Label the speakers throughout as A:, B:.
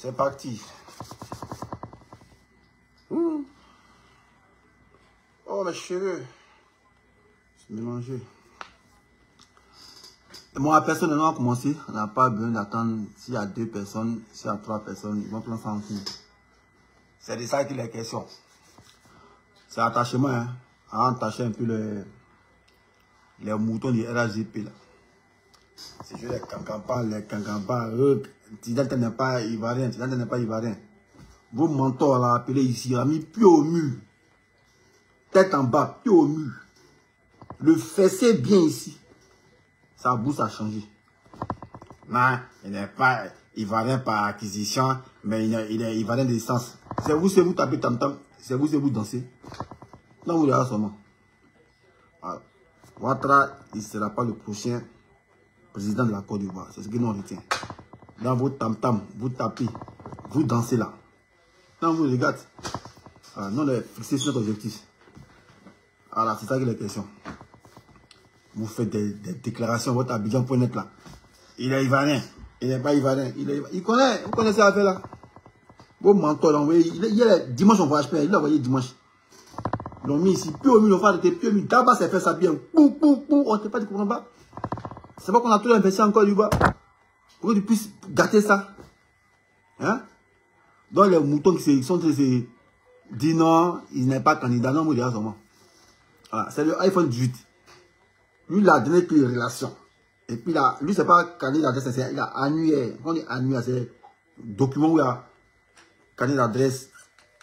A: C'est parti. Ouh. Oh, mes cheveux. C'est mélangé. Moi, personnellement, a commencé. On n'a pas besoin d'attendre s'il y a 2 personnes, s'il y a 3 personnes. Ils vont prendre ça en compte. C'est de ça qu'il est question. C'est attachement, hein. À attacher un peu les moutons du RAGP, là. C'est juste les cancampas. Tidal n'est pas ivoirien, Tidal n'est pas ivoirien. Vos mentors, là, appelés ici, il a mis pied au mur. Tête en bas, pied au mur. Le fessé bien ici. Sa bouche a changé. Non, il n'est pas ivoirien par acquisition, mais il est ivoirien de licence. C'est vous tapez tam-tam. C'est vous dansez. Non, vous regardez seulement. Voilà. Ouattara, il ne sera pas le prochain président de la Côte d'Ivoire. C'est ce que nous on retient. Dans vos tam-tam, vous tapez, vous dansez là. Non, vous regardez. Voilà, nous, on est fixé sur notre objectif. Voilà, c'est ça qui est la question. Vous faites des déclarations, votre Abidjan.net là. Il est ivoirien. Il n'est pas ivoirien. Il connaît, vous connaissez l'affaire là. Vos mentors l'ont envoyé. Dimanche, on voyage pas. Il l'a envoyé dimanche. Ils l'ont mis ici. Puis au milieu, on va arrêter. Puis au milieu, d'abord, ça fait ça bien. Pou, pou, pou. On ne sait pas, tu comprends pas. C'est pas qu'on a tout investi encore du bas. Pour que tu puisses gâter ça. Hein? Donc les moutons qui sont dit non, il n'est pas candidat. Non, vous direz seulement. Voilà, c'est le iPhone 18. Lui, il a donné plus de relations. Et puis là, lui, c'est pas candidat d'adresse, il a annuaire. Quand on dit annuaire, c'est document où il y a candidat d'adresse,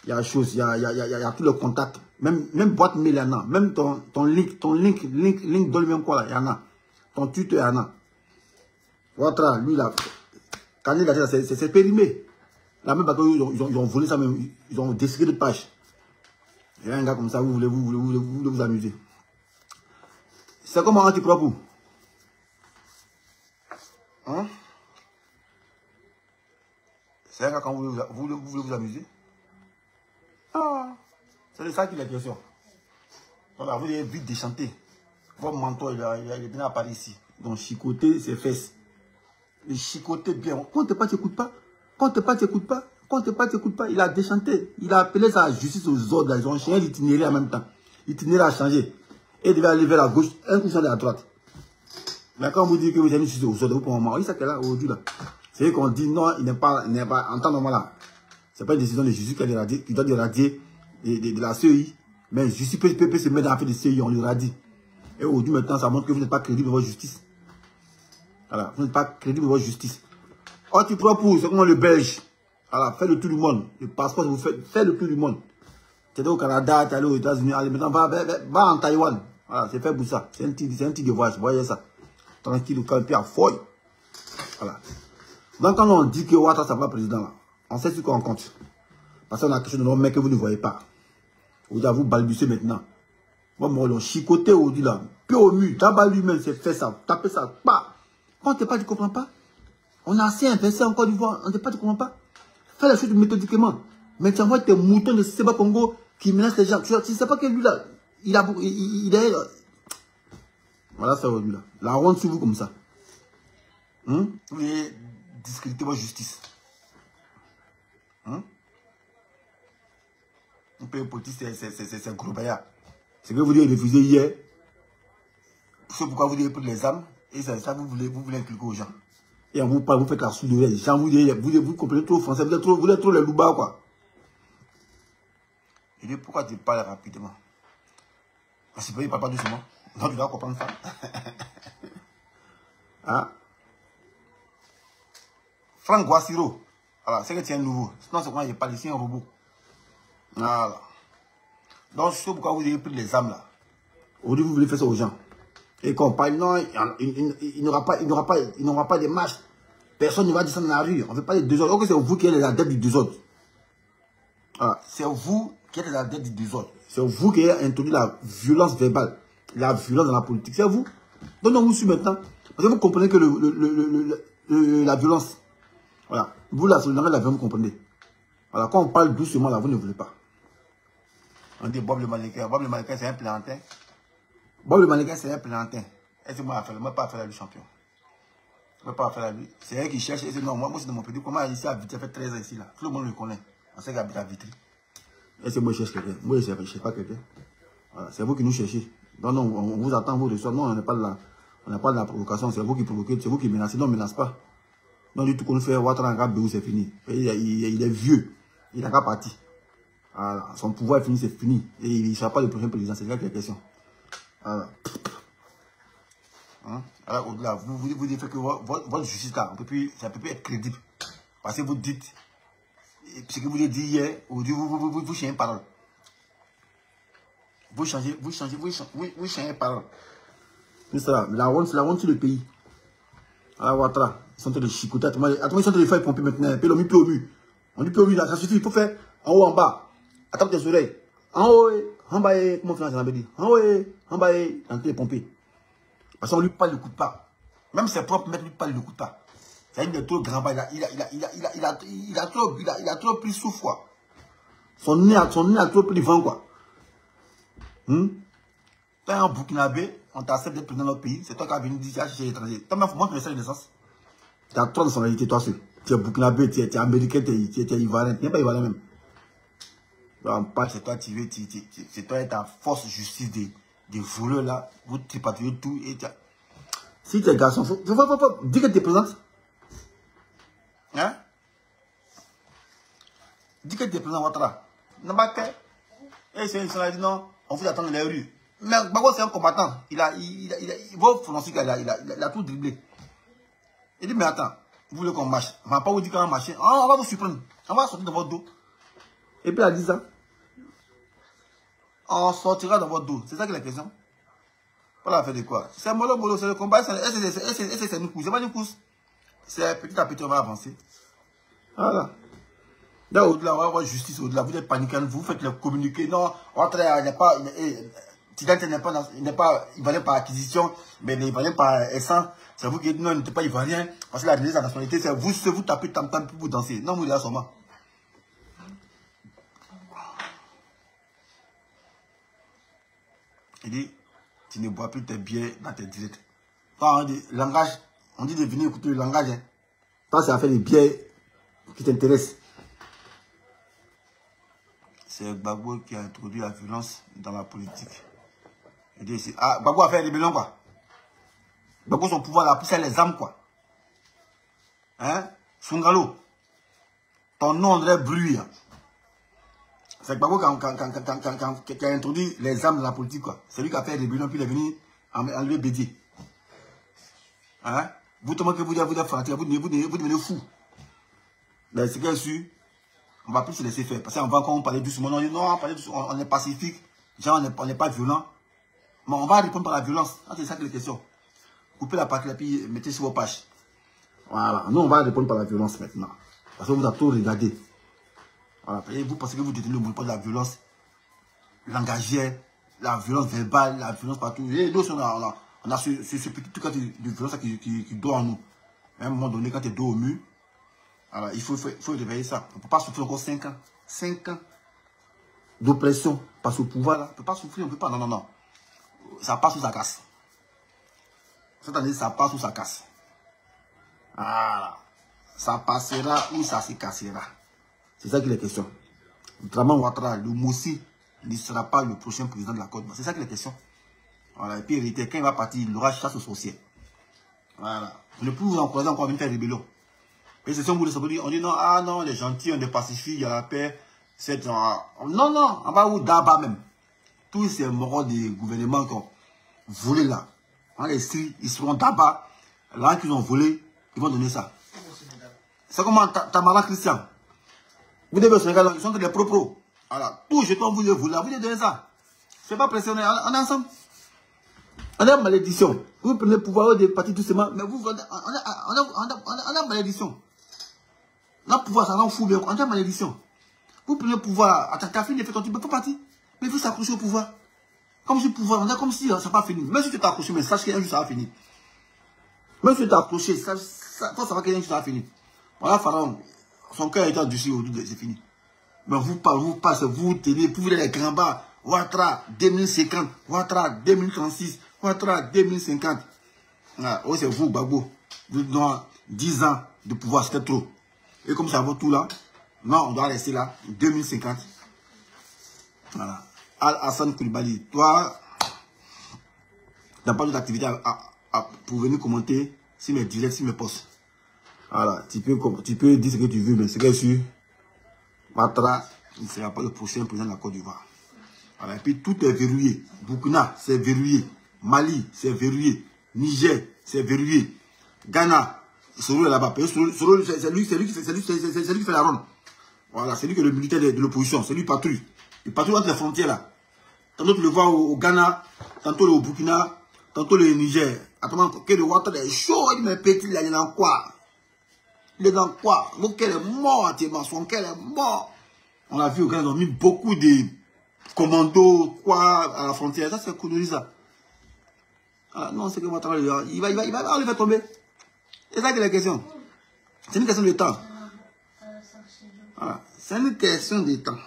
A: il y a chose, il y a tout le contact. Même boîte mail, il y en a. Même ton link donne même quoi là, il y en a. Ton tuteur, il y en a. Ouattara, lui, là, candidat d'adresse, c'est périmé. La même bateau, ils ont volé ça même, ils ont décidé de page. Il y a un gars comme ça, vous voulez vous amuser. C'est comment anti-propos. Hein? C'est un gars quand vous voulez vous amuser. Ah, c'est de ça qu'il est question. Donc là, vous devez vite déchanter. Votre mentor, il est bien à Paris ici. Donc chicoter ses fesses. Le chicoter bien. Quand tu n'écoutes pas, il a déchanté. Il a appelé sa justice aux ordres. Ils ont changé l'itinéraire en même temps. L'itinéraire a changé. Et il devait aller vers la gauche, un coup sur la droite. Mais quand vous dites que vous avez une justice aux ordres, vous pouvez en oui, ça qu'elle a aujourd'hui là. C'est qu'on dit non, il n'est pas en temps normal là. Ce n'est pas une décision de justice qui doit irradier de la CEI. Mais justice peut se mettre dans l'affaire de CEI, on l'irradie. Et aujourd'hui maintenant, ça montre que vous n'êtes pas crédible de votre justice. Voilà, vous n'êtes pas crédible de votre justice. Oh, tu proposes, c'est comme le Belge. Voilà, faites le tour du monde. Le passeport, vous faites le tour du monde. Tu es au Canada, tu es allé aux États-Unis, allez maintenant, va en Taïwan. Voilà, c'est fait pour ça. C'est un petit de voyage, voyez ça. Tranquille, au camp, à foy. Voilà. Donc, quand on dit que Ouattara, ça va président, là, on sait ce qu'on compte. Parce qu'on a quelque chose de nos mecs que vous ne voyez pas. Vous balbutiez maintenant. Moi, on chicoté aujourd'hui, là. Puis au mur, tabac lui-même, c'est fait ça. Tapez ça, pas. Quand tu n'es pas, tu ne comprends pas. On a assez investi en Côte d'Ivoire. On n'est pas, tu ne comprends pas. Fais les choses méthodiquement. Mais tu envoies tes moutons de Seba Congo qui menacent les gens. Tu ne sais pas que lui, là, il est... Voilà ça aujourd'hui, là. La honte sur vous comme ça. Vous voulez discréditer votre justice. Un peu politique, c'est gros baillard. C'est que vous devez refuser hier. C'est pourquoi vous devez prendre les âmes. Et c'est ça que vous voulez inculquer aux gens. Et on vous parle, vous faites la soude. Les gens, vous comprenez trop français. Vous êtes trop les loupas, quoi. Je dis, pourquoi tu parles rapidement? Parce que tu ne parles pas doucement. Non, tu dois comprendre ça. Hein? Franck Guassiro. Voilà, c'est que tu es un nouveau. Sinon, c'est quand il parle ici, un robot. Voilà. Donc, c'est pourquoi vous avez pris les âmes là. Aujourd'hui, vous voulez faire ça aux gens. Et qu'on parle, non, il n'aura pas de marche. Personne ne va descendre dans la rue. On ne veut pas les désordres. Ok, c'est vous qui êtes la dette du désordre. Voilà. C'est vous qui êtes la dette du désordre. C'est vous qui avez introduit la violence verbale. La violence dans la politique. C'est vous. Donc, on vous suit maintenant. Parce que vous comprenez que la violence. Voilà. Vous, la violence, vous comprenez. Voilà. Quand on parle doucement, là, vous ne voulez pas. On dit Bob le Malicain. Bob le Malicain, c'est un plantain. Bob le Malicain, c'est un plantain. Est-ce que moi, pas à faire le champion? Je ne peux pas faire la vie. C'est elle qui cherche. Et c'est non, moi c'est dans mon petit. Comment ici à Vitry, ça fait 13 ans ici là. Tout le monde le connaît. On sait qu'il habite à Vitry. Et c'est moi qui cherche quelqu'un. Moi je ne cherche pas quelqu'un. Voilà, c'est vous qui nous cherchez. Non, non, on vous attend, vous reçoit. Non, on n'est pas là. On n'a pas de la provocation. C'est vous qui provoquez. C'est vous qui menacez. Non, on ne menace pas. Non, du tout qu'on fait Ouattara en Gabéou, c'est fini. Il est vieux. Il n'a qu'à partir. Voilà. Son pouvoir est fini, c'est fini. Et il ne sera pas le prochain président. C'est là qu'il y a question. Voilà. Hein? Alors, au-delà, vous dites que votre justice là, ça ne peut plus être crédible. Parce que vous dites, ce que vous avez dit hier, vous changez parole. Vous changez parole. C'est ça, la honte sur le pays. Alors, Ouattara, ils sont en train de chicoter. Attends, ils sont en train de faire pomper maintenant. Puis l'on dit POMU. On dit POMU là, ça suffit, il faut faire en haut, en bas. Attends tes oreilles. En haut, en bas, comment on avait dit? En haut, en bas, en train de pomper. Parce qu'on lui parle, il ne l'écoute pas. Même ses propres maîtres lui parlent, il ne l'écoute pas. C'est un trop grand, il a trop pris souffle, quoi. Son nez a trop pris vent, quoi. T'es un Burkinabé, on t'accepte d'être président de notre pays, c'est toi qui as venu dire chercher l'étranger. Toi, moi, tu me sais de naissance. Tu as trois nationalités, toi seul. Tu es Burkinabé, tu es américain, tu es ivoirien, tu n'es pas ivoirien même. C'est toi, c'est toi et ta force justice des voleurs là, vous tripatouillez tout et si tu es garçon, faut dis que tu es présente. Hein? Dis que tu es présent, Ouattara. Non, pas que. Et c'est dit non, on vous attend dans les rues. Mais Gbagbo c'est un combattant. Il a tout dribblé. Il dit mais attends, vous voulez qu'on marche? On va pas vous dire qu'on va marcher. On va vous surprendre. On va sortir dans votre dos. Et puis il a dit ça. On sortira dans votre dos. C'est ça qui est la question. Pas la fait de quoi? C'est mollo, c'est le combat. C'est une course. C'est pas une course. C'est petit à petit, on va avancer. Voilà. Là, au-delà, on va avoir justice. Au-delà, vous êtes paniquant. Vous faites le communiqué. Non, il n'est pas. Il valait par acquisition, mais il valait par essence. C'est vous qui dites non, il n'était pas ivoirien. Parce que la réalité de la nationalité, c'est vous tapez tam-tam pour vous danser. Non, vous, il est là seulement. Il dit, tu ne bois plus tes bières dans tes directs. Quand on dit langage, on dit de venir écouter le langage. Hein. Quand c'est à faire des bières qui t'intéressent. C'est Gbagbo qui a introduit la violence dans la politique. Il dit, Gbagbo a fait des rébellions, quoi. Gbagbo, son pouvoir, il a poussé les armes, quoi. Hein? Sungalo, ton nom devrait bruire. C'est Gbagbo qui a introduit les armes dans la politique, quoi. C'est lui qui a fait des rébellions, puis il est venu enlever Bédier. Hein? Vous tombez que vous êtes fanatique, vous devenez fou. Mais c'est bien sûr, on va plus se laisser faire. Parce qu'on va encore parler doucement. On dit non, on est pacifique. Genre, on n'est pas violent. Mais on va répondre par la violence. C'est ça qui est la question. Coupez la partie et puis mettez sur vos pages. Voilà. Nous, on va répondre par la violence maintenant. Parce que vous avez tout regardé. Voilà. Et vous pensez que vous détenez le monopole de la violence langagière, la violence verbale, la violence partout. Et nous, on a ce petit truc de violence qui dort en nous. À un moment donné, quand tu es dos au mur, alors, il faut réveiller ça. On ne peut pas souffrir encore 5 ans. 5 ans d'oppression. Parce au pouvoir, là. On ne peut pas souffrir, on ne peut pas. Non, non, non. Ça passe ou ça casse. Cette année, ça passe ou ça casse. Voilà. Ça passera ou ça se cassera. C'est ça qui est la question. Draman Ouattara, le Moussi, ne sera pas le prochain président de la Côte d'Ivoire. C'est ça qui est la question. Voilà. Et puis, quand il va partir, il aura chasse aux sorciers. Voilà. Je ne peux vous encourager encore à venir faire rébellion. Et c'est ça, on dit non, ah non, les gentils, on est pacifiques, il y a la paix. Non, non, en bas ou d'abord même. Tous ces moraux des gouvernements qui ont volé là, dans les streets, ils seront d'abord. Là qu'ils ont volé, ils vont donner ça. C'est comme Tamara Christian. Vous devez au Sénégal, ils sont des pro-pro. Voilà, tout jeton, vous les voulez, vous les donnez ça. C'est pas pressé, on est ensemble. On a malédiction. Vous prenez le pouvoir de partir doucement, mais vous, on a malédiction. Là, pouvoir, ça rend fou, mais on a malédiction. Vous prenez le pouvoir, ta fille ne fait ton truc, mais pas partir. Mais vous s'accrochez au pouvoir. Comme si le pouvoir, on a comme si ça n'a pas fini. Même si tu t'es accroché, mais sache qu'un jour ça va finir. Même si tu t'es accroché, faut savoir qu'un jour ça va finir. Voilà, Pharaon, son cœur est endurci aujourd'hui, c'est fini. Mais vous passez, vous tenez, vous voulez les grands bas. Ouattara 2050, Ouattara 2036, Ouattara 2050. Ah, oh, c'est vous, Gbagbo. Vous donnez 10 ans de pouvoir, c'était trop. Et comme ça vaut tout là, non, on doit rester là, 2050. Voilà. Al-Hassan Koulibaly, toi, tu n'as pas d'autre activité pour venir commenter sur mes directs, sur mes posts. Voilà, tu peux dire ce que tu veux, mais ce que je suis, Ouattara, il ne sera pas le prochain président de la Côte d'Ivoire. Voilà, et puis tout est verrouillé. Burkina, c'est verrouillé. Mali, c'est verrouillé. Niger, c'est verrouillé. Ghana, Soro est là-bas. Soro, c'est lui qui fait la ronde. Voilà, c'est lui qui est le militaire de l'opposition. C'est lui qui patrouille. Il patrouille entre les frontières là. Tantôt tu le vois au Ghana, tantôt au Burkina, tantôt le Niger. Attends, que le Ouattara est chaud, il dit mais petit, il est dans quoi? Il est dans quoi? Donc elle est morte, son cœur est mort. On l'a vu au Ghana, ils ont mis beaucoup de commandos, quoi, à la frontière. Ça, c'est connerie, ça. Ah, non, c'est que Ouattara, il va le faire tomber. C'est ça qui est la question. C'est une question de temps. Voilà. C'est une question de temps.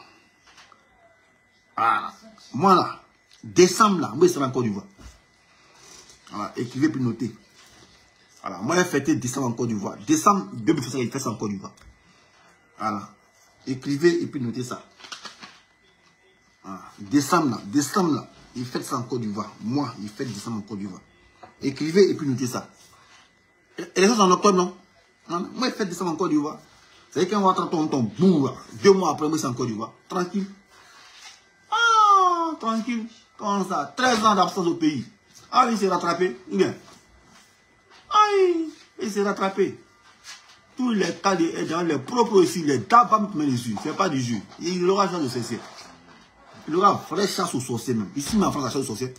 A: Ah. Moi, là, décembre, là, moi, je serai en Côte d'Ivoire. Voilà, écrivez puis notez. Voilà, moi, j'ai fêté décembre en Côte d'Ivoire. Décembre, il fait ça en Côte d'Ivoire. Voilà. Écrivez et puis notez ça. Voilà. Décembre, là, il fait ça en Côte d'Ivoire. Moi, il fait décembre en Côte d'Ivoire. Écrivez et puis notez ça. Et les choses en octobre, non? Non, moi, il fait décembre en Côte d'Ivoire. C'est quand on va attendre ton bout, 2 mois après, moi, c'est en Côte d'Ivoire. Tranquille. Ah, tranquille. Comment ça? 13 ans d'absence au pays. Ah, il s'est rattrapé. Bien. Aïe, il s'est rattrapé. Tous les cas dans les propres ici, les dames pas me les yeux. C'est pas du jeu. Il aura chasse au sorcier. Il aura vraie chasse au sorcier même. Ici, mais en France, la chasse au sorcier.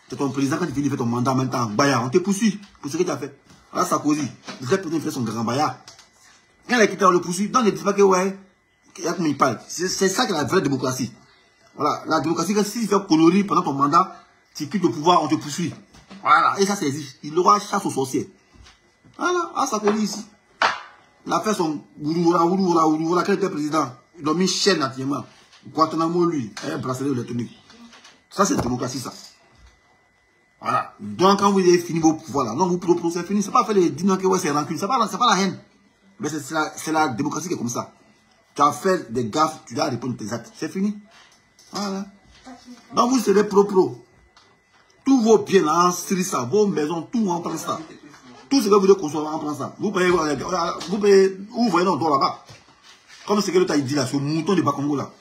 A: C'est ton président quand il finit de faire ton mandat en même temps. Bayard, on te poursuit pour ce que tu as fait. Là, Sarkozy, il fait son grand Bayard. Quand il a quitté, on le poursuit. Donc, ne dis pas que ouais, il y a comment il parle. C'est ça qui est la vraie démocratie. Voilà, la démocratie, si tu fais connerie pendant ton mandat, tu quittes le pouvoir, on te poursuit. Voilà, et ça, c'est existe. Il aura chasse aux sorciers. Voilà, à Sarkozy ici. Il a fait son Ouroula, quand il était président. Il a mis chaîne naturellement. Guantanamo, lui, et un bracelet électronique. Ça, c'est la démocratie, ça. Voilà. Donc, quand vous avez fini vos pouvoirs là, non, vous proposez, c'est fini. C'est pas faire les dîners que ouais, c'est rancune. C'est pas la haine. Mais c'est la démocratie qui est comme ça. Tu as fait des gaffes, tu dois répondre à tes actes. C'est fini. Voilà. Donc, vous serez pro. Tous vos biens là, en Syrie, ça, vos maisons, tout en prend ça. Tout ce que vous devez construire, on prend ça. Vous payez, vous voyez nos doigts là-bas. Comme ce que l'autre a dit là, ce mouton de Bakongo là.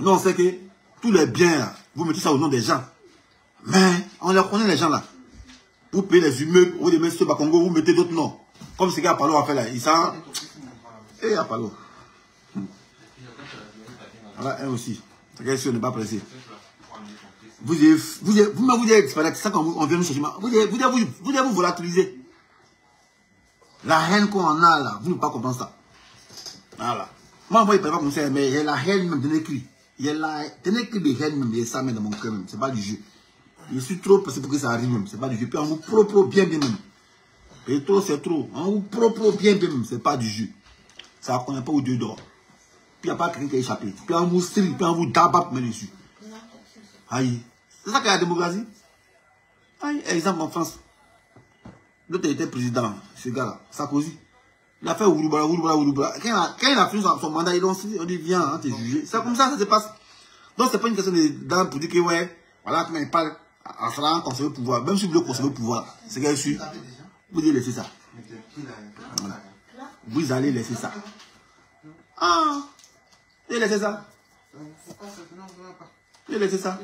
A: Nous, on sait que tous les biens là, vous mettez ça au nom des gens. Mais, on les connaît les gens là. Vous payez les immeubles, vous les mettez sur Bakongo, vous mettez d'autres noms. Comme ce qu'Apollo a fait là. Il s'en. Et Apollo. Voilà, un aussi. C'est que si on n'est pas pressé. Vous avez disparaître. C'est ça qu'on vient nous chercher. Vous devez vous volatiliser. La haine qu'on a là, vous ne pouvez pas comprendre ça. Voilà. Moi, il ne peut pas comme ça, mais il y a la haine même de l'écrit. Il y a la haine même, il y a ça même dans mon cœur même. C'est pas du jeu. Je suis trop pressé pour que ça arrive même. C'est pas du jeu. Puis on vous propose bien même. Et trop, c'est trop. On vous propose bien même. C'est pas du jeu. Ça ne connaît pas où Dieu dort. Puis il n'y a pas quelqu'un qui a échappé. Puis on vous strie, puis on vous dabat pour mettre dessus. Aïe. C'est ça qu'est la démocratie. Aïe, exemple en France. L'autre était président, ce gars-là, Sarkozy. Il a fait Ouroula. Quand il a fini son mandat, on dit viens, hein, t'es jugé. C'est comme ça se passe. Donc c'est pas une question d'âme pour dire que ouais, voilà comment il parle en faisant conserver le pouvoir. Même si vous voulez conserver le pouvoir, c'est qu'il est vous allez laisser ça. Voilà. Vous allez laisser ça. Ah, vous allez laisser ça. Vous allez laisser ça.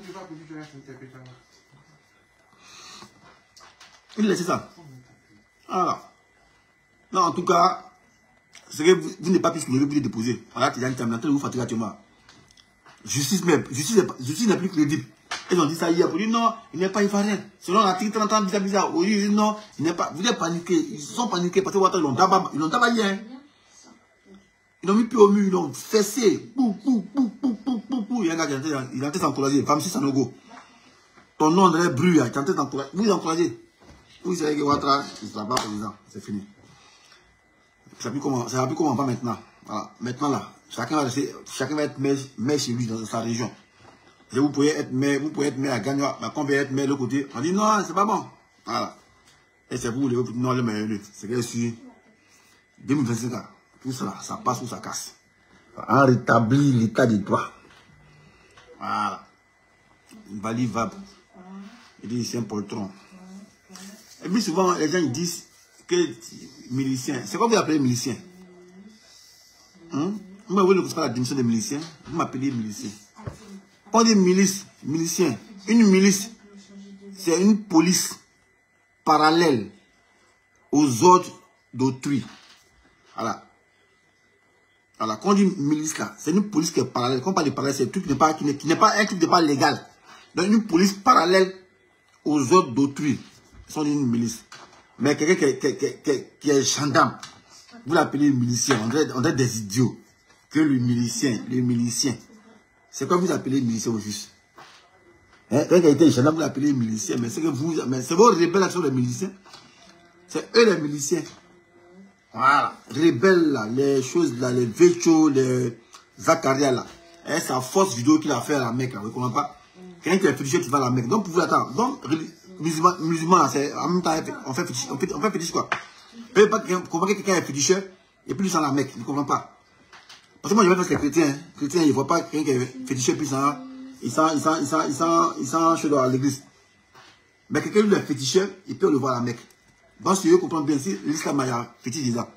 A: Vous allez laisser ça. Voilà. Non, en tout cas, c'est que vous n'avez pas pu soulever pour les déposer. Voilà, tu as une terminateur, vous fatiguez actuellement. Justice n'est plus crédible. Ils ont dit ça hier pour dire non, il n'est pas ivoirien. Selon l'article 30 bizarre. Oui, non, il n'est pas. Vous êtes paniqué. Ils sont paniqués parce que ils l'ont tabaillé. Hein. Ils l'ont mis pied au mur, ils l'ont fessé. Il y a un gars qui est en train de s'encourager. Famsi Sanogo. Ton nom de bruit, il est en train d'encourager. Vous encouragez. Vous savez que Ouattara, il ne sera pas président. C'est fini. Ça ne va plus comment on va maintenant. Voilà. Maintenant là, chacun va être maire chez lui dans sa région. Et vous pouvez être maire à Gagnoa, mais quand on veut être maire de l'autre côté, on dit non, c'est pas bon. Voilà. Et c'est vous, non, le meilleur. C'est que sur 2025, tout ça, ça passe ou ça casse. On rétablit l'état des droits. Voilà. Valivable. Il dit c'est un poltron. Et puis souvent, les gens ils disent que milicien. C'est quoi vous appelez milicien? Moi, vous ne connaissez pas la démission des miliciens. Vous m'appelez milicien. Quand on dit milice, milicien, une milice, c'est une police parallèle aux ordres d'autrui. Voilà. Voilà. Quand on dit milice là, c'est une police qui est parallèle. Quand on parle de parallèle, c'est un truc qui n'est pas un truc qui n'est pas légal. Donc une police parallèle aux ordres d'autrui. Ils sont une milice. Mais quelqu'un qui est gendarme, vous l'appelez milicien. On dirait des idiots. Que le milicien. C'est quoi vous appelez milicien au juste? Quelqu'un qui était gendarme, vous l'appelez milicien. Mais c'est que vous, mais c'est vos rebelles qui sont les miliciens. C'est eux les miliciens. Voilà. Rebelles là, les choses là, les Vécho, les Zakaria là. Et sa fausse vidéo qu'il a fait à la Mecque, vous ne comprenez pas? Quelqu'un qui est féticheur qui va à la Mecque. Donc pour vous attendre. Donc, musulman là, c'est en même temps, on fait fétiche quoi? Vous ne pouvez pas comprendre que quelqu'un est féticheur et plus à la Mecque, vous ne comprenez pas? Parce que moi je vais faire les chrétiens. Les chrétiens, ils ne voient pas quelqu'un qui est féticheur plus en ils sont chez à l'église. Mais quelqu'un qui est féticheur, il peut le voir à la Mecque. Donc si vous comprenez bien, si l'islam a fétiche dedans.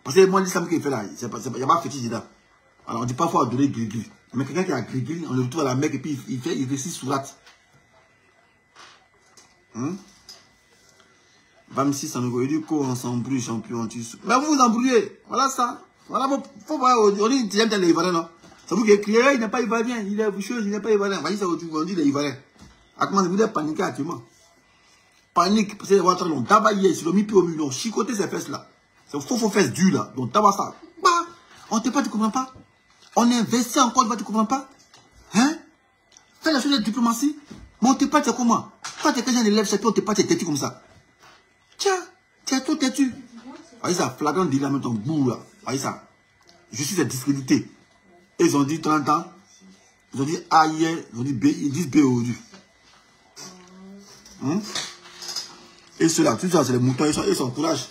A: Parce que moi l'islam qu'il fait là, il n'y a pas fétiche dedans. Alors on ne dit pas qu'il faut adorer gris-gris. Mais quelqu'un qui a gris-gris, on le retrouve à la Mecque et puis il récite sourate. 26 ça nous dit qu'on s'embrouille, champion. Mais vous vous embrouillez. Voilà ça. Voilà, faut voir, on dit qu'il aime les Ivoiriens, non? C'est vous qui écrivez, il n'est pas Ivoirien, il est boucheuse, il n'est pas Ivoirien. Voyez ça, on dit les Ivoiriens. À comment vous êtes paniqué actuellement? Panique, parce que les Ivoiriens l'ont tabaillé, ils l'ont mis plus au milieu, ils ont chicoté ces fesses là. C'est faux fesses dures là, donc tabac ça. Bah, on ne te pas, tu comprends pas? On est investi encore, tu comprends pas? Hein? Fais la chose de diplomatie. Mais on te pas, tu sais comment? Quand tu es quelqu'un d'élève, c'est toi, on te pas, tu es têtu comme ça. Tiens, tu es tout têtu. Voyez ça, flagrant dit là, même ton bout là. Voyez ça. Je suis discrédité. Et ils ont dit 30 ans. Ils ont dit A hier, ils ont dit B, ils disent B aujourd'hui. Et ceux-là, tout ça, c'est les moutons, ils s'encouragent.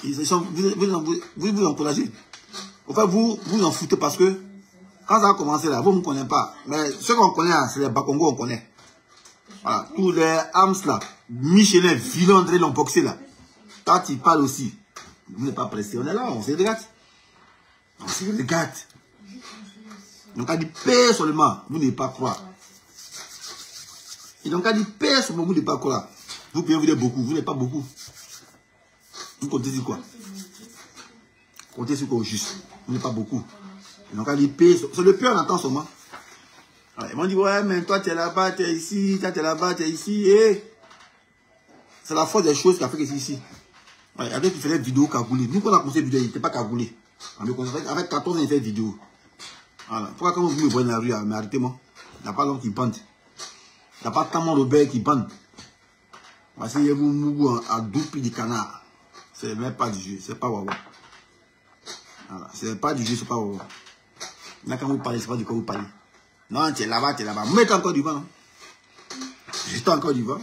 A: Vous encouragez. Enfin, vous en foutez parce que quand ça a commencé là, vous ne me connaissez pas. Mais ceux qu'on connaît, c'est les Bakongo, on connaît. Voilà, tous les Hams là, Michelin, Villandré, l'ont boxé là. Quand ils parlent aussi, vous n'êtes pas pressé, on est là, on se regarde. On se regarde. Donc, on dit paix seulement, vous n'allez pas croire. Et donc, on dit paix seulement, vous n'allez pas croire. Vous pouvez vous dire beaucoup, vous n'êtes pas beaucoup. Vous comptez sur quoi? Comptez sur quoi au juste? Vous n'êtes pas beaucoup. Et donc, on dit paix, c'est le peur, on entend seulement. Ils m'ont dit, ouais, mais toi, tu es là-bas, tu es ici, toi, tu es là-bas, tu es ici, et c'est la force des choses qui a fait que c'est ici. Ouais, il y a des qui faisaient vidéo cagoulée. Nous, quand on a commencé vidéo, il n'était pas cagoulé. Avec 14 ans, il fait vidéo. Voilà. Pourquoi quand vous me voyez dans la rue, mais arrêtez-moi. Il n'y a pas l'homme qui bande. Il n'y a pas Tamon Robert qui bande. Parce que vous mourrez à 12 pieds de canard. C'est même pas du jeu, c'est pas wawa. Voilà. C'est pas du jeu, c'est pas wawa. Là, quand vous parlez, c'est pas du quoi vous parlez. Non, tu es là-bas, tu es là-bas. Mettez encore du vent. J'étais encore du vent.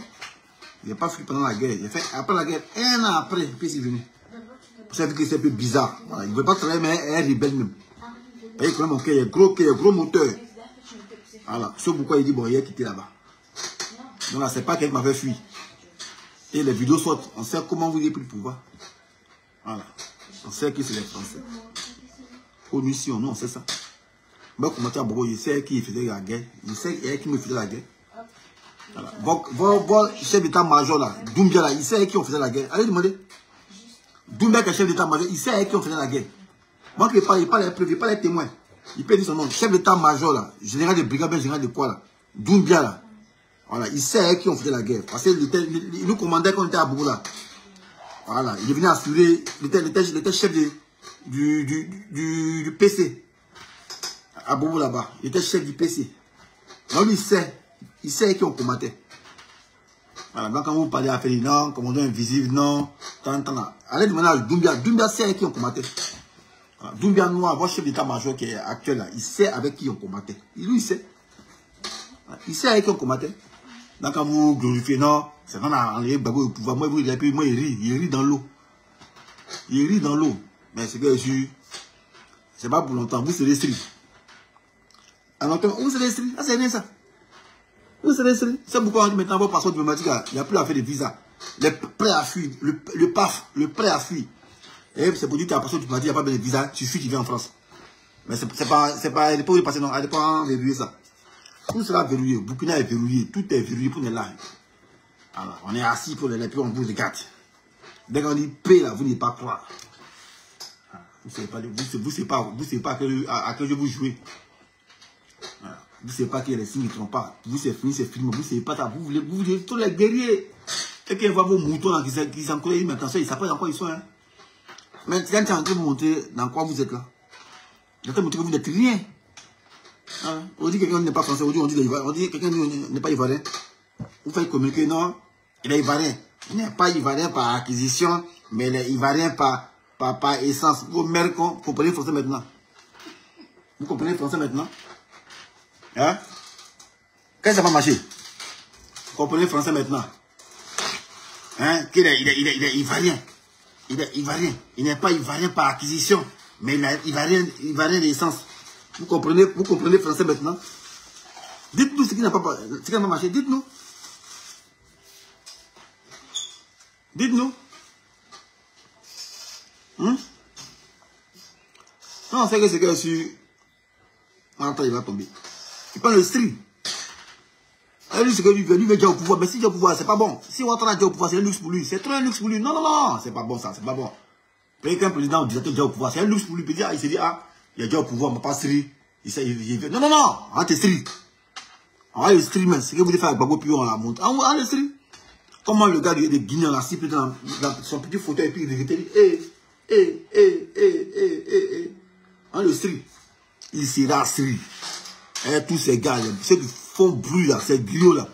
A: Il n'y a pas fui pendant la guerre. J'ai fait après la guerre, un an après, puis c'est venu. Vous savez que c'est un peu bizarre. Voilà. Il ne veut pas travailler, mais elle est rebelle même. Vous voyez quand même, il y a gros moteur. Voilà. C'est pourquoi il dit, bon, il a quitté là-bas. Donc là, c'est pas quelqu'un qui m'avait fui. Et les vidéos sortent. On sait comment vous avez pris le pouvoir. Voilà. On sait que c'est les Français. Au mission, nous, on sait ça. Moi, comment tu as beau, il sait qui faisait la guerre. Il sait qui me faisait la guerre. Voilà. Votre chef d'état-major là, Doumbia là, il sait qui on faisait la guerre. Allez demander. Doumbia qui est chef d'état-major, il sait qui on faisait la guerre. Moi, il parle, il pas les preuves, il pas les témoins. Il peut dire son nom. Chef d'état-major là, général de brigade, général de quoi là. Doumbia là. Voilà, il sait qui on faisait la guerre. Parce qu'il nous commandait quand on était à Bourg là. Voilà, il venait assurer, il était chef du PC. À Bourg là-bas, il était chef du PC. Donc lui, il sait qui on combattait. Voilà, donc quand vous parlez à Félix, non, commandant invisible, non, allez demander à Doumbia. Doumbia sait qui on combattait. Voilà, Doumbia Noir, votre chef d'état-major qui est actuel là, il sait avec qui on combattait. Lui, il sait. Voilà, il sait avec qui on combattait. Donc, quand vous glorifiez, non, c'est quand on a enlevé Gbagbo au pouvoir. Moi, il rit dans l'eau. Il rit dans l'eau. Mais c'est que je suis. C'est pas pour longtemps. Vous serez stri. À longtemps, vous serez stri. Ah, c'est rien ça. Vous serez stri. C'est pourquoi on dit maintenant, vos passeports diplomatiques, il n'y a plus à faire de visa. Les prêts à fuir. Le PAF, le prêt à fuir. Et c'est pour dire que ta passeport diplomatique, il n'y a pas besoin de visa. Tu fuis, tu viens en France. Mais c'est pas, elle n'est pas où passer, non. Elle n'est pas verrouiller ça. Tout sera verrouillé. Burkina est verrouillé. Tout est verrouillé pour les lives. Alors, on est assis pour les puis on vous regarde. Dès qu'on dit paix là, vous n'êtes pas croire. Vous ne savez pas à quel jeu vous jouez. Voilà. Vous ne savez pas qu'il y a les signes qui ne trompent pas. Vous c'est fini, c'est fini. Vous ne savez pas ça. Vous voulez tous les guerriers. Et quand voit vos moutons là, qui s'encolèrent, mais attention, ils savent pas dans quoi ils sont. Hein. Mais quand tu es en train de vous montrer dans quoi vous êtes là, je vais te montrer que vous n'êtes rien. Hein? On dit que quelqu'un n'est pas français, on dit que quelqu'un n'est pas ivoirien. Vous faites communiquer, non, il est ivoirien. Il n'est pas ivoirien par acquisition, mais il est ivoirien par essence. Vos mères, vous comprenez le français maintenant? Vous comprenez le français maintenant? Hein? Quand ça va marcher? Vous comprenez le français maintenant? Hein? Il est ivoirien. Il est ivoirien. Il n'est pas ivoirien par acquisition, mais il est ivoirien d'essence. Vous comprenez le français maintenant? Dites-nous ce qui n'a pas marché. Dites-nous. Dites-nous. Non, c'est que c'est que sur. Attends, il va tomber. Il prend le string. Et lui, c'est que lui veut déjà au pouvoir. Mais si il est au pouvoir, c'est pas bon. Si on a déjà au pouvoir, c'est un luxe pour lui. C'est trop un luxe pour lui. Non, non, non. C'est pas bon ça, c'est pas bon. Qu'un président ou dictateur déjà au pouvoir, c'est un luxe pour lui. Il s'est dit, ah, il est déjà au pouvoir, on va pas string. Non, non, non. On va te string. On va le stream. C'est que vous voulez faire avec Gbagbo, puis on la monte. On va le stream. Comment le gars de Guinée, on l'a ciblé dans son petit fauteuil, et puis il était on le stream. Il sera stream. Et tous ces gars, ceux qui font bruit là, ces griots là,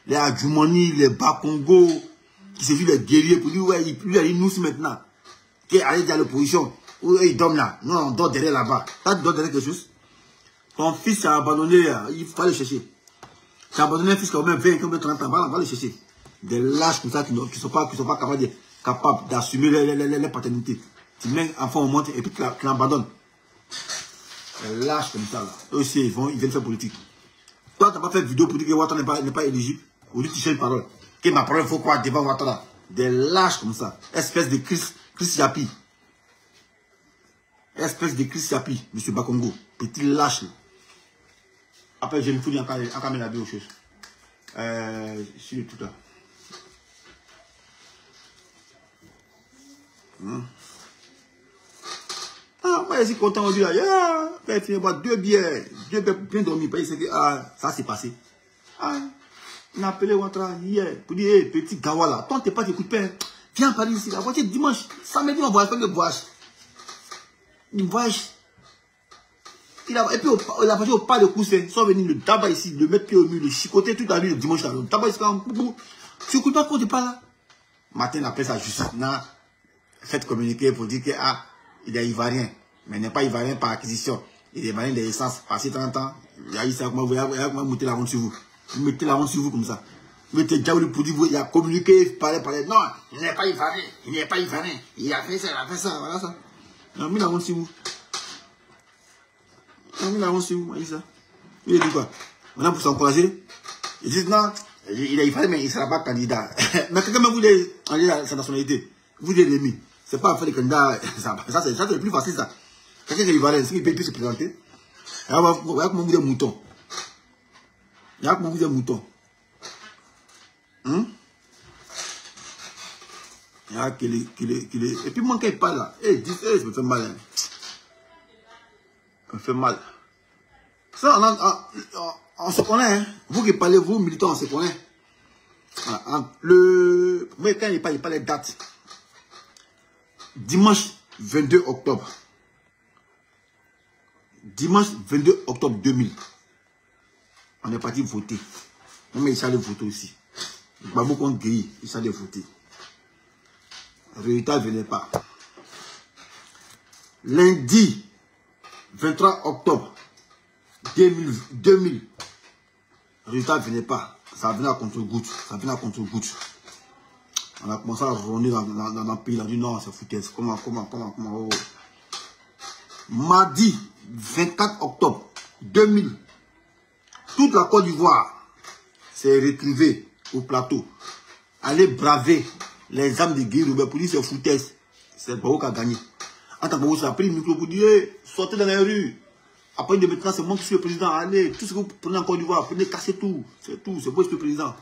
A: les Adjoumani, les Bakongo, qui se disent les guerriers, pour dire, ouais, il nous maintenant. Qui est allé dans l'opposition, où il dorment là. Non, on dort derrière là-bas. Tu dors derrière quelque chose. Ton fils a abandonné, il faut aller chercher. Tu as abandonné un fils qui a au moins 20, 30 ans, va le chercher. Des lâches comme ça qui ne sont pas capables d'assumer les paternités. Tu mets un enfant au monde et puis tu l'abandonnes. Des lâches comme ça là. Eux aussi, ils viennent faire politique. Toi, tu n'as pas fait vidéo pour dire que Ouattara n'est pas éligible. Aujourd'hui, tu cherches une parole. Que ma parole, il faut quoi devant Ouattara? Des lâches comme ça. Espèce de Chris Yapi. Espèce de Chris Yapi, M. Bakongo. Petit lâche. Après, j'ai une fouille en caméra aux choses. Je suis tout là. Ah, moi, je suis content aujourd'hui. Il faut boire 2 bières. 2 bières pour bien dormir. Parce que ça s'est passé. Il a appelé Ouattara hier pour dire, hey, petit gawa là, toi, t'es pas de coup de pain. Viens à Paris ici. La voiture dimanche. Samedi, on va faire le voyage. Il voyage. Et puis, il a fait au pas de coussin. Soit venir le tabac ici, le mettre pied au mur, le chicoter toute la nuit le dimanche là. Le tabac ici, tu écoutes pas trop de pas là. Matin, il appelle ça justice. Faites communiquer pour dire que il est ivoirien, mais il n'est pas ivoirien par acquisition. Il est ivoirien d'essence. Passé 30 ans, il a eu ça, vous mettez la honte sur vous. Vous mettez la honte sur vous comme ça. Vous mettez déjà pour dire, il a communiqué, parlé. Non, il n'est pas ivoirien, il n'est pas ivoirien. Il a fait ça, voilà ça. Il a mis la honte sur vous. Il a mis la honte sur vous, il a dit ça. Il a dit quoi? Maintenant, pour s'encourager, il dit non, il est ivoirien, mais il ne sera pas candidat. Mais quelqu'un vous dit sa nationalité. Vous dites l'ennemi. C'est pas un fait de candidat. Ça, c'est le plus facile, ça. Quelqu'un qui est ivoirien, est-ce qu'il peut se présenter? Regarde comment vous êtes mouton. Regarde comment vous êtes mouton. Regarde qu'il est. Et puis, moi, quand il parle là, ça me fait mal. Ça me fait mal. Ça, on se connaît. Hein. Vous qui parlez, vous, militants, on se connaît. Moi, quand il parle des dates. Dimanche 22 octobre. Dimanche 22 octobre 2000. On est parti voter. Mais il s'allait voter aussi. Gbagbo contre Gueye, il s'allait voter. Le résultat ne venait pas. Lundi 23 octobre 2000. Le résultat ne venait pas. Ça venait à contre-goutte. Ça venait à contre-goutte. On a commencé à ronner dans le pays. On a dit non, c'est foutaise. Comment oh. Mardi 24 octobre 2000, toute la Côte d'Ivoire s'est retrouvée au plateau. Aller braver les armes de guerre pour dire c'est foutaise. C'est Bao qui a gagné. En tant que Bao, ça a pris le micro pour dire hey, sortez dans les rues. Après de maintenant, c'est moi qui suis le président. Allez, tout ce que vous prenez en Côte d'Ivoire, prenez, cassez tout. C'est tout, c'est moi qui suis le président.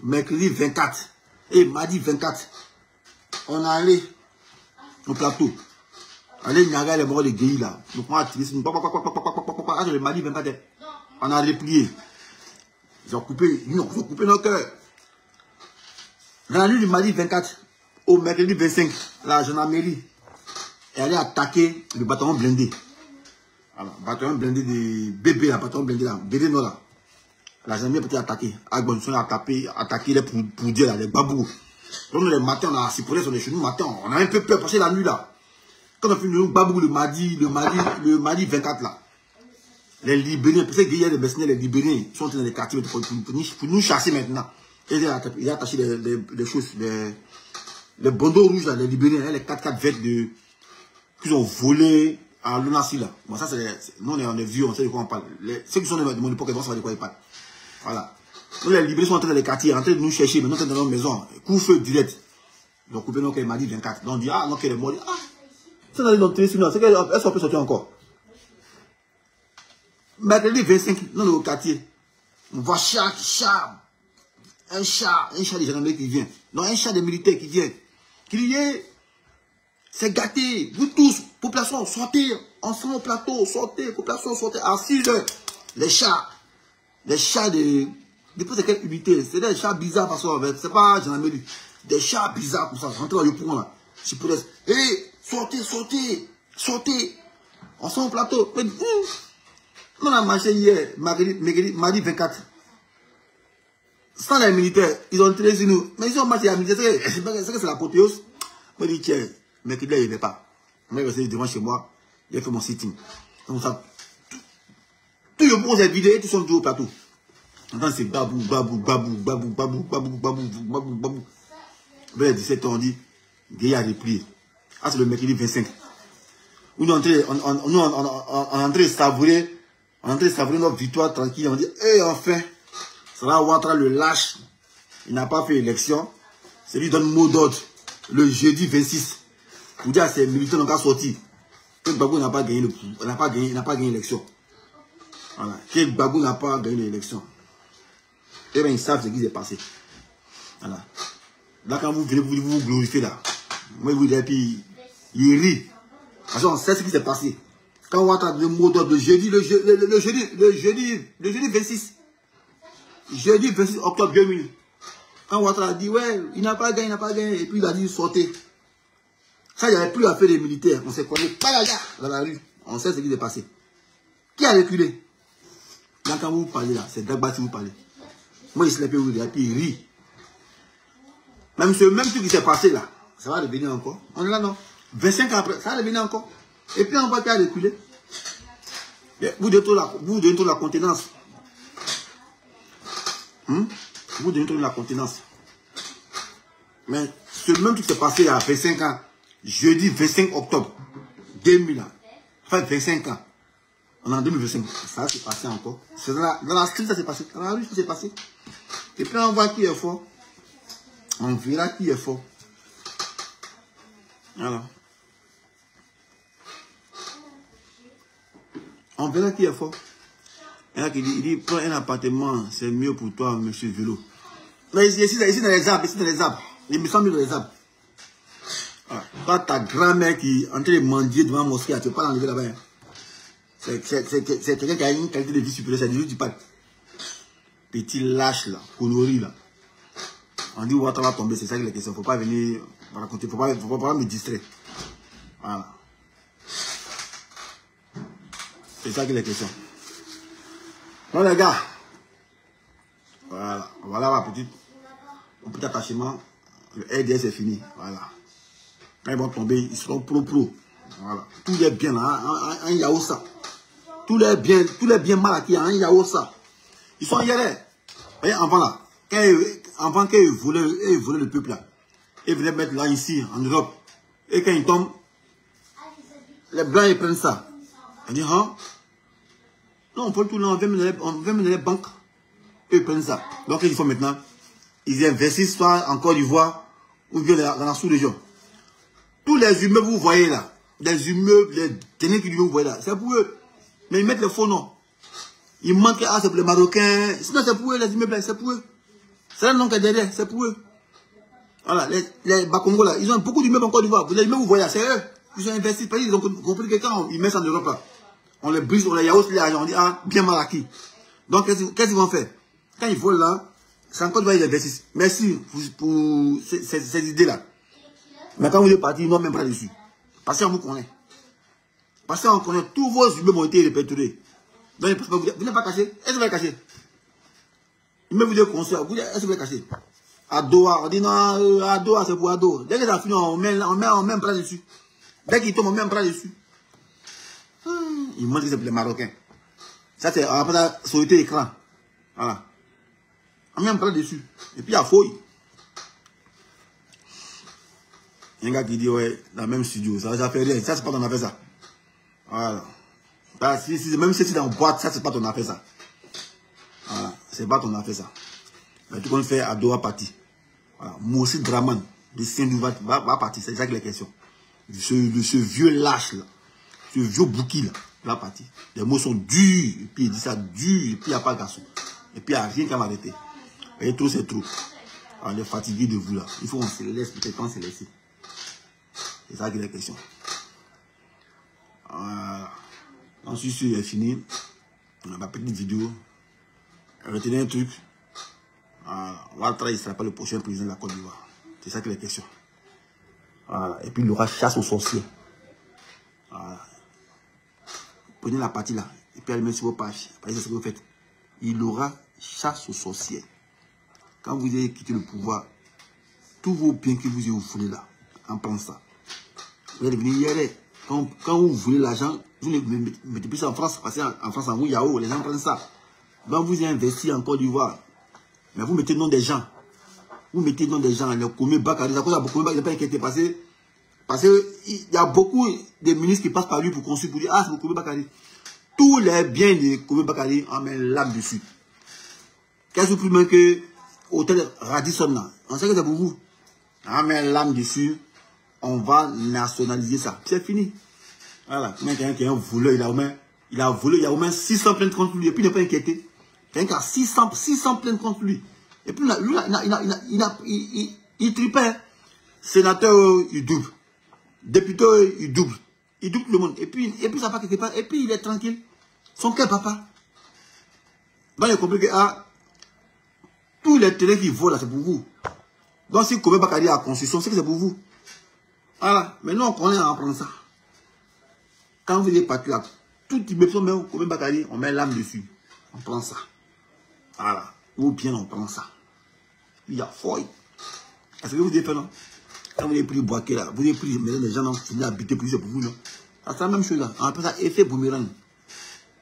A: Mercredi 24 et mardi 24, on est allé au plateau. Allez, Niaga, les morts de guerre là. Donc, on a tiré sur nous. Le mardi 24, on a replié. Ils ont coupé nos cœurs. Dans la nuit du mardi 24 au mercredi 25, la gendarmerie est allée attaquer le bataillon blindé. Alors, bataillon blindé de bébé, là, bataillon blindé là, bébé non là. La gendarmerie a été attaquée. Agbonson a attaqué les pour dire là, les babous. Donc, le matin, on a assis pour sur les chenous, matin, on a un peu peur parce que la nuit là. Quand on fait le babou le mardi 24 là, les Libériens, parce que les Bessinais, les Libériens sont dans les quartiers pour nous chasser maintenant. Et ils ont attaché les choses, les bandeaux rouges là, les Libériens, les 4x4 verts qu'ils ont volé à Lunassi là. Bon, ça c'est, nous on est vieux, on sait de quoi on parle. Ceux qui sont de mon époque, ils vont savoir de quoi ils parlent. Voilà. Donc les Libériens sont entrés dans les quartiers, en train de nous chercher, mais nous sommes dans nos maisons. Coup-feu direct. Ils ont coupé nos cœurs, mardi 24. Donc on dit, ah, non, qu'elle est morte. Ah, ça n'a pas été c'est qu'elle peut sortir encore. Mercredi 25, dans le quartier, on voit un char des gendarmeries qui vient. Non, un char des militaires qui vient. Qui dit, c'est gâté. Vous tous, population, sortez. Ensemble au plateau, sortez. Population, sortez. À 6 heures, les chars de... Depuis c'est quelle unité? C'est des chars bizarres parce que c'est pas gendarmerie. Des chars bizarres comme ça. Rentrez dans le point là. Je peux laisser. Hé, sortez. Ensemble au plateau. On a marché hier, mardi 24. Sans les militaires, ils ont tiré sur nous. Mais ils ont marché à militaire. C'est que c'est l'apothéose. Moi, je dis, tiens, mercredi, il n'y avait pas. Moi, je suis devant chez moi. J'ai fait mon sitting. Donc, ça. Tout le monde est vidé, tous sont toujours au plateau. Maintenant, c'est babou. Vers 17h, on dit, Guy a repris. Ah, c'est le mercredi 25. Nous, on est en train de savourer. On est en train de savourer notre victoire tranquille. On dit, hé, enfin, ça va Ouattara le lâche. Il n'a pas fait élection. C'est lui qui donne mot d'ordre le jeudi 26. Pour dire à ses militants qui ont sorti que Gbagbo n'a pas gagné l'élection. Voilà. Que Gbagbo n'a pas gagné l'élection. Et bien, ils savent ce qui s'est passé. Voilà. Là, quand vous venez, vous glorifiez là. Moi, vous dites, puis il rit. Parce qu'on sait ce qui s'est passé. Quand on entend le mot d'ordre le jeudi 26. Jeudi 26 octobre 2000. Quand Ouattara a dit, ouais, il n'a pas gagné, et puis il a dit, sortez. Ça, il n'y avait plus à faire des militaires. On s'est connus pas là, dans la rue. On sait ce qui s'est passé. Qui a reculé? Là, quand vous parlez là, c'est Dagba si vous parlez. Moi, il se lève et puis il rit. Même ce même truc qui s'est passé là, ça va revenir encore. On est là, non? 25 ans après, ça va revenir encore. Et puis on voit qu'il a reculé. Vous donnez trop la contenance. Vous donnez trop la contenance. Mais ce même truc qui s'est passé il y a 25 ans, jeudi 25 octobre 2000, enfin 25 ans, on est en 2025, ça s'est passé encore. C'est dans la street, ça s'est passé. Dans la rue, ça s'est passé. Et puis on voit qui est fort. On verra qui est fort. Alors. On verra qui est fort. Il dit, prends un appartement, c'est mieux pour toi, monsieur Vélo. Mais ici dans les arbres, il me semble dans les arbres. Pas ta grand-mère qui est en train de mendier devant la mosquée, tu ne peux pas l'enlever là-bas. C'est quelqu'un qui a une qualité de vie supérieure, c'est du du pas. Petit lâche là, connerie là. On dit Ouattara va tomber, c'est ça qui est la question. Il ne faut pas venir raconter, il ne faut pas me distraire. Voilà. C'est ça qui est la question. Non les gars. Voilà ma petite. Mon petit attachement. Le RDS est fini. Voilà. Quand ils vont tomber, ils seront pro. Voilà. Tous les biens là, un Yaosa. Tous les biens mal acquis, un Yaosa. Ils sont hier. Voyez, avant là. Avant qu'ils voulaient le peuple là, ils venaient mettre là ici, en Europe. Et quand ils tombent, les Blancs ils prennent ça. Ils disent, hein? Non, on prend tout là, on vient mener les banques. Et ils prennent ça. Donc ils font maintenant, ils investissent soit en Côte d'Ivoire ou bien dans la sous-région. Tous les immeubles que vous voyez là, les immeubles, les derniers que vous voyez là, c'est pour eux. Mais ils mettent les faux noms. Ils montrent que c'est pour les Marocains. Sinon c'est pour eux, les immeubles, c'est pour eux. C'est un nom qui est derrière, c'est pour eux. Voilà, les Bakongo là, ils ont beaucoup d'immeubles en Côte d'Ivoire. Les immeubles, vous voyez, c'est eux. Ils ont investi, ils ont compris que quand ils mettent ça en Europe là, on les brise, on les yaourt, on dit, ah, bien mal acquis. Donc, qu'est-ce qu'ils vont faire? Quand ils volent là, c'est en Côte d'Ivoire, ils investissent. Merci pour ces idées-là. Mais quand vous êtes parti, ils n'ont même pas dessus. Parce qu'on vous connaît. Parce qu'on connaît, tous vos immeubles ont été répertoriés. Donc, vous n'êtes pas caché. Est-ce que vous êtes caché? Même vous êtes construit, est-ce que vous êtes caché? À Doha, on dit non, à Doha, c'est pour Ado. Dès que ça finit, on met un bras dessus. Dès qu'il tombe, on met un bras dessus. Ils montrent que c'est pour les Marocains. Ça, c'est après ça, sur l'écran. Voilà. On met un bras dessus. Et puis, il y a fouille. Il y a un gars qui dit, ouais, dans le même studio, ça fait rien. Ça, c'est pas ton affaire, ça. Voilà. Même si c'est dans une boîte, ça, c'est pas ton affaire, ça. Voilà. C'est pas ton affaire, ça. Mais tout le monde fait à Doha parti. Voilà. Moi aussi, Draman, de Saint-Louis va partir. C'est ça que les questions. Ce vieux lâche, là. Ce vieux bouki, là, va partir. Les mots sont durs. Et puis, il dit ça dur. Et puis, il n'y a pas de garçon. Et puis, il n'y a rien qu'à m'arrêter. Et trop, c'est trop. Alors, on est fatigué de vous, là. Il faut qu'on se laisse, peut-être qu'on se laisse. C'est ça qui est la question. Voilà. Ensuite, c'est fini. On a ma petite vidéo. Retenez un truc. Ouattara, il ne sera pas le prochain président de la Côte d'Ivoire. C'est ça qui est la question. Voilà. Et puis, il aura chasse aux sorciers. Voilà. Prenez la partie là. Et puis, allez sur vos pages. C'est ce que vous faites. Il aura chasse aux sorciers. Quand vous avez quitté le pouvoir, tous vos biens que vous avez foulés là, en pensant ça. Vous allez venir hier. Quand vous voulez l'argent, vous ne mettez plus en France. Parce qu'en France, en Yahoo, les gens prennent ça. Donc, vous avez investi en Côte d'Ivoire. Mais vous mettez le nom des gens. Vous mettez le nom des gens. Les Koumé Bakary. À cause de Koumé Bakary, il n'a pas inquiété. Parce qu'il y a beaucoup de ministres qui passent par lui pour construire, pour dire, ah, c'est pour Koumé Bakary. Tous les biens de Koumé Bakary, on met l'âme dessus. Qu'est-ce que plus même que hôtel Radisson là? On sait que c'est pour vous. On met l'âme dessus. On va nationaliser ça. C'est fini. Voilà. Quelqu'un qui est un voleur, il a volé, il y a au moins 600 plaintes contre lui. Et puis il n'est pas inquiété. Quelqu'un qui a 600 plaintes contre lui. Et puis lui, il tripait. Sénateur, il double. Député, il double. Il double tout le monde. Et puis ça va quelque part. Et puis il est tranquille. Son cœur, papa. Donc il a compris que tous les terrains qui volent là, c'est pour vous. Donc si Koumé Bakary a la construction, c'est que c'est pour vous. Voilà. Maintenant, on connaît à apprendre ça. Quand vous êtes parti là, tout immeuble, même Koumé Bakary, on met l'âme dessus. On prend ça. Voilà. Ou bien on prend ça. Il y a folie. Est-ce que vous avez fait non? Quand vous avez pris Boaké là, vous avez pris les gens, vous venez habiter plus, c'est pour vous, non? C'est la même chose là. On appelle ça effet boomerang.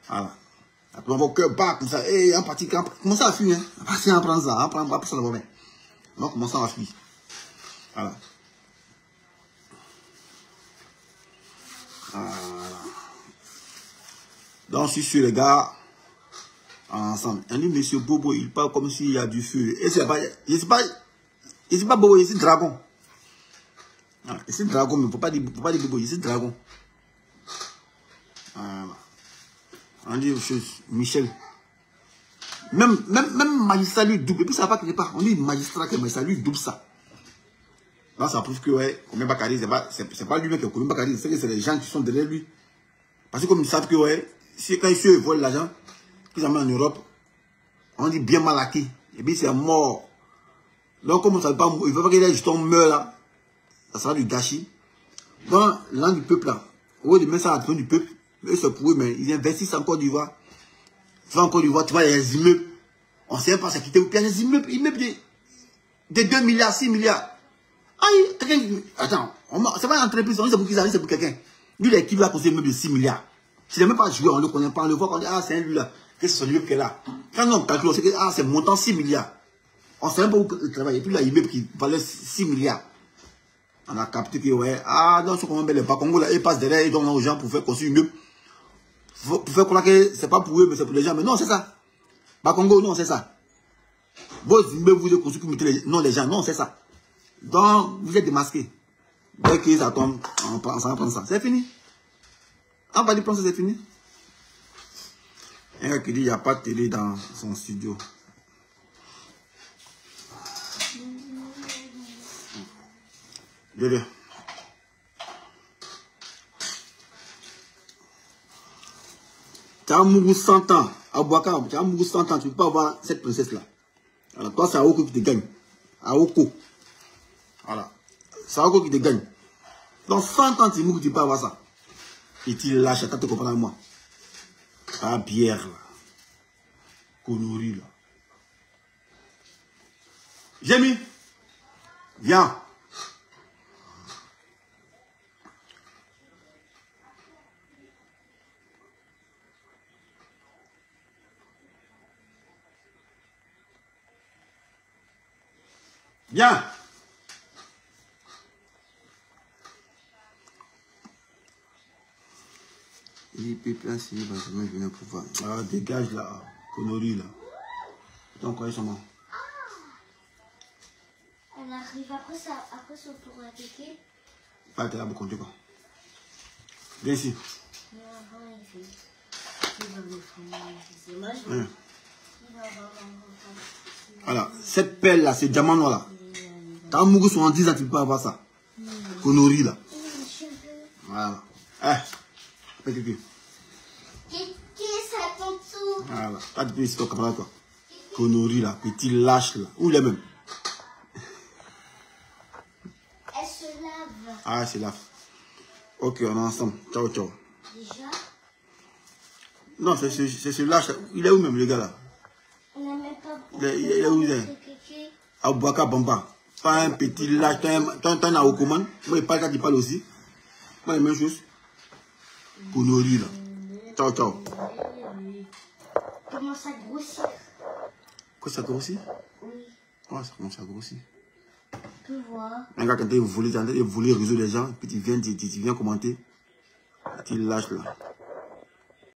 A: Voilà. Après, vos cœurs battent comme ça. Et en partie, comment ça à fuir, hein? Parce qu'on prend ça, on prend ça d'abord. Donc, comment ça va fuir? Voilà. Voilà. Donc, je suis les gars ensemble. On dit, monsieur Bobo, il parle comme s'il y a du feu. Et c'est pas, c'est pas Bobo, c'est dragon. Voilà. C'est dragon, mais il ne faut pas dire Bobo, c'est dragon. Voilà. On dit aux choses, Michel. Même magistrat lui double. Et puis ça va pas quelque part. On dit magistrat que magistrat lui double ça. Là, ça prouve que, ouais, Koumé Bakary, c'est pas lui-même qui est Koumé Bakary, c'est que c'est les gens qui sont derrière lui. Parce que comme ils savent que, ouais, si quand ils volent l'argent, qu'ils amènent en Europe, on dit bien mal acquis. Et puis c'est mort. Donc, comme on ne savait pas, il ne veut pas que les gens meurent là. Ça sera du gâchis. Donc, l'an du peuple là, au lieu de mettre ça à la du peuple, eux c'est pour eux, mais ils investissent en Côte d'Ivoire. Tu vas en Côte d'Ivoire, tu vois, il y a des immeubles. On ne sait pas ça quitter. Puis il y a des immeubles de 2 milliards, 6 milliards. Aïe, attends, c'est pas une entreprise, on dit c'est pour qui ça, c'est pour quelqu'un. Lui, l'équipe va construire un immeuble de 6 milliards. S'il n'est même pas joué, on ne le connaît pas, on le voit, on dit, ah, c'est un lui là. Qu'est-ce que c'est lui qui est là? Quand on calcule, on sait que, ah, c'est montant 6 milliards. On sait même pas où il travaille. Et puis là, immeuble qui valait 6 milliards. On a capté que, ouais, ah non, ce qu'on met les Bakongo là, ils passent derrière, ils donnent aux gens pour faire construire immeuble. Pour faire croire que c'est pas pour eux, mais c'est pour les gens. Mais non, c'est ça. Bakongo, non, c'est ça. Vos immeubles, vous êtes construits pour mettre les... Non, les gens, non, c'est ça. Donc, vous êtes démasqués. Dès qu'ils attendent, on s'en prend ça. C'est fini. On va dire, c'est fini. Un gars qui dit, il n'y a pas de télé dans son studio. Désolé. Tu as mouru 100 ans. À Bouakar, tu as mouru 100 ans. Tu ne peux pas avoir cette princesse-là. Alors, toi, c'est Aoko qui te gagne. Aoko. Voilà. C'est Aoko qui te gagne. Dans 100 ans, tu mours, tu ne peux pas avoir ça. Et tu lâches, attends, tu comprends avec moi. Ah, bière, là. Connerie, là. Jémi, viens. Viens. Il peut placer, il va jamais venir pour voir. Ah, dégage là, connerie là. Donc, quoi, ils sont morts.
B: On arrive après ça, après son tour à kéké.
A: Pas t'es là pour compter quoi. Viens ici. Voilà, cette pelle là, c'est diamant noir là. T'as un mougou 70 ans, tu peux pas avoir ça. Connerie là. Voilà. Petit.
B: Qu'est-ce à ton tour?
A: Voilà. Pas de ici, ton camarade quoi. Connerie là, petit lâche là. Où il est même?
B: Elle se lave.
A: Ah, c'est là. Ok, on est ensemble. Ciao, ciao.
B: Déjà?
A: Non, c'est ce lâche. Il est où même le gars là?
B: On n'a même pas...
A: Il est où il est? À Bouaka Bamba. Pas un petit lâche. T'as un Aokoman. Moi, il parle quand il parle aussi. Moi, la même chose. Connerie là. Ciao, ciao.
B: Comment ça grossit?
A: Quoi, ça grossit?
B: Oui.
A: Oh, ça commence à grossir.
B: Tu vois.
A: Un gars, quand il voulait le réseau des gens, puis tu viens commenter. Tu lâches là.